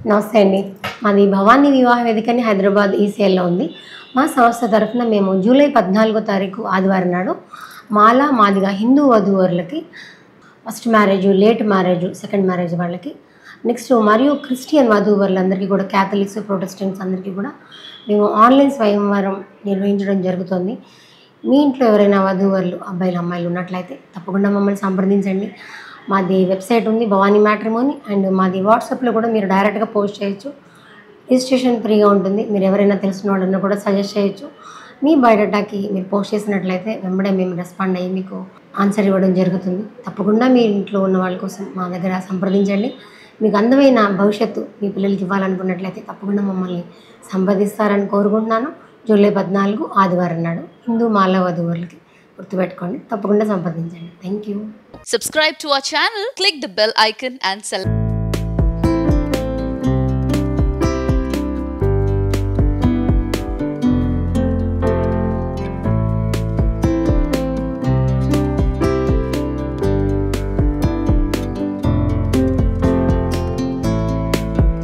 నమస్తే అండి. మాది భవానీ వివాహ వేదికని హైదరాబాద్ ఈసీఎల్‌లో ఉంది. మా సంస్థ తరఫున మేము జూలై 14 తారీఖు ఆదివారం నాడు మాల, మాదిగ హిందూ వధూవరులకి first marriage, late marriage, second marriage వాళ్ళకి, నెక్స్ట్ మరియు క్రిస్టియన్ వధూవరులందరికీ కూడా క్యాథలిక్స్, ప్రొటెస్టెంట్స్ అందరికీ కూడా మేము ఆన్‌లైన్ స్వయంవరం నిర్వహించడం జరుగుతుంది. మీ ఇంట్లో ఎవరైనా వధూవరులు అబ్బాయిలు, అమ్మాయిలు ఉన్నట్లయితే తప్పకుండా మమ్మల్ని సంప్రదించండి. మాది వెబ్సైట్ ఉంది భవానీ మ్యాట్రిమోనీ అండ్ మాది వాట్సాప్లో కూడా మీరు డైరెక్ట్గా పోస్ట్ చేయొచ్చు. రిజిస్ట్రేషన్ ఫ్రీగా ఉంటుంది. మీరు ఎవరైనా తెలిసిన వాళ్ళన్నా కూడా సజెస్ట్ చేయొచ్చు. మీ బయోడేటాకి మీరు పోస్ట్ చేసినట్లయితే వెంబడే మేము రెస్పాండ్ అయ్యి మీకు ఆన్సర్ ఇవ్వడం జరుగుతుంది. తప్పకుండా మీ ఇంట్లో ఉన్న వాళ్ళ కోసం మా దగ్గర సంప్రదించండి. మీకు అందమైన భవిష్యత్తు మీ పిల్లలకి ఇవ్వాలనుకున్నట్లయితే తప్పకుండా మమ్మల్ని సంప్రదిస్తారని కోరుకుంటున్నాను. జూలై 14 ఆదివారం నాడు హిందూ మాల వధూవరులకి గుర్తుపెట్టుకోండి. తప్పకుండా సంప్రదించండి. Thank you. Subscribe to our channel, click the bell icon and select